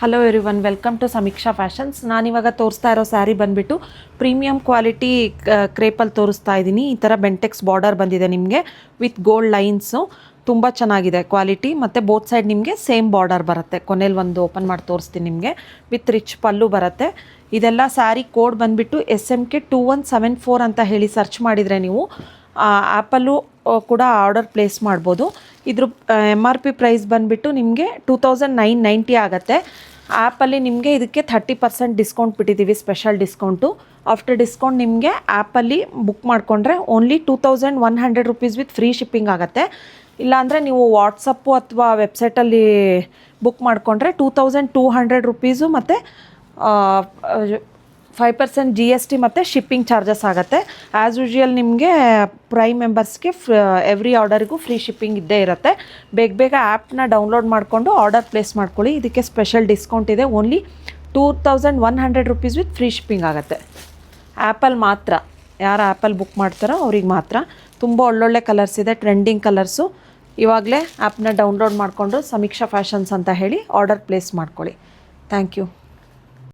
Hello everyone, welcome to ಸಮೀಕ್ಷಾ fashions. ನಾನಿವಾಗ ತೋರಿಸ್ತಾ ಇರೋ ಸ್ಯಾರಿ ಬಂದುಬಿಟ್ಟು ಪ್ರೀಮಿಯಂ ಕ್ವಾಲಿಟಿ ಕ್ರೇಪಲ್ಲಿ ತೋರಿಸ್ತಾ ಇದ್ದೀನಿ. ಈ ಥರ ಬೆಂಟೆಕ್ಸ್ ಬಾರ್ಡರ್ ಬಂದಿದೆ ನಿಮಗೆ ವಿತ್ ಗೋಲ್ಡ್ ಲೈನ್ಸು. ತುಂಬ ಚೆನ್ನಾಗಿದೆ ಕ್ವಾಲಿಟಿ. ಮತ್ತು ಬೋತ್ ಸೈಡ್ ನಿಮಗೆ ಸೇಮ್ ಬಾರ್ಡರ್ ಬರುತ್ತೆ. ಕೊನೆಯಲ್ಲಿ ಒಂದು ಓಪನ್ ಮಾಡಿ ತೋರಿಸ್ತೀನಿ ನಿಮಗೆ. ವಿತ್ ರಿಚ್ ಪಲ್ಲು ಬರುತ್ತೆ. ಇದೆಲ್ಲ ಸ್ಯಾರಿ ಕೋಡ್ ಬಂದುಬಿಟ್ಟು SMK 2174 ಅಂತ ಹೇಳಿ ಸರ್ಚ್ ಮಾಡಿದರೆ ನೀವು ಆ್ಯಪಲ್ಲೂ ಕೂಡ ಆರ್ಡರ್ ಪ್ಲೇಸ್ ಮಾಡ್ಬೋದು. ಇದ್ರ MRP ಪ್ರೈಸ್ ಬಂದುಬಿಟ್ಟು ನಿಮಗೆ 2990 ಆಗುತ್ತೆ. ಆ್ಯಪಲ್ಲಿ ನಿಮಗೆ ಇದಕ್ಕೆ 30% ಡಿಸ್ಕೌಂಟ್ ಬಿಟ್ಟಿದ್ದೀವಿ, ಸ್ಪೆಷಲ್ ಡಿಸ್ಕೌಂಟು. ಆಫ್ಟರ್ ಡಿಸ್ಕೌಂಟ್ ನಿಮಗೆ ಆ್ಯಪಲ್ಲಿ ಬುಕ್ ಮಾಡಿಕೊಂಡ್ರೆ only 2100 rupees with free shipping ಆಗುತ್ತೆ. ಇಲ್ಲಾಂದರೆ ನೀವು ವಾಟ್ಸಪ್ಪು ಅಥವಾ ವೆಬ್ಸೈಟಲ್ಲಿ ಬುಕ್ ಮಾಡಿಕೊಂಡ್ರೆ 2200 ರುಪೀಸು ಮತ್ತು 5% GST ಮತ್ತು ಶಿಪ್ಪಿಂಗ್ ಚಾರ್ಜಸ್ ಆಗುತ್ತೆ. ಆ್ಯಸ್ ಯೂಶುವಲ್ ನಿಮಗೆ ಪ್ರೈಮ್ ಮೆಂಬರ್ಸ್ಗೆ ಎವ್ರಿ ಆರ್ಡರಿಗೂ ಫ್ರೀ ಶಿಪ್ಪಿಂಗ್ ಇದ್ದೇ ಇರುತ್ತೆ. ಬೇಗ ಆ್ಯಪ್ನ ಡೌನ್ಲೋಡ್ ಮಾಡಿಕೊಂಡು ಆರ್ಡರ್ ಪ್ಲೇಸ್ ಮಾಡ್ಕೊಳ್ಳಿ. ಇದಕ್ಕೆ ಸ್ಪೆಷಲ್ ಡಿಸ್ಕೌಂಟ್ ಇದೆ. Only 2100 rupees with free shipping ಆಗುತ್ತೆ. ಆ್ಯಪಲ್ಲಿ ಮಾತ್ರ, ಯಾರು ಆ್ಯಪಲ್ಲಿ ಬುಕ್ ಮಾಡ್ತಾರೋ ಅವ್ರಿಗೆ ಮಾತ್ರ. ತುಂಬ ಒಳ್ಳೊಳ್ಳೆ ಕಲರ್ಸ್ ಇದೆ, ಟ್ರೆಂಡಿಂಗ್ ಕಲರ್ಸು. ಇವಾಗಲೇ ಆ್ಯಪ್ನ ಡೌನ್ಲೋಡ್ ಮಾಡಿಕೊಂಡು ಸಮೀಕ್ಷಾ ಫ್ಯಾಷನ್ಸ್ ಅಂತ ಹೇಳಿ ಆರ್ಡರ್ ಪ್ಲೇಸ್ ಮಾಡ್ಕೊಳ್ಳಿ. Thank you.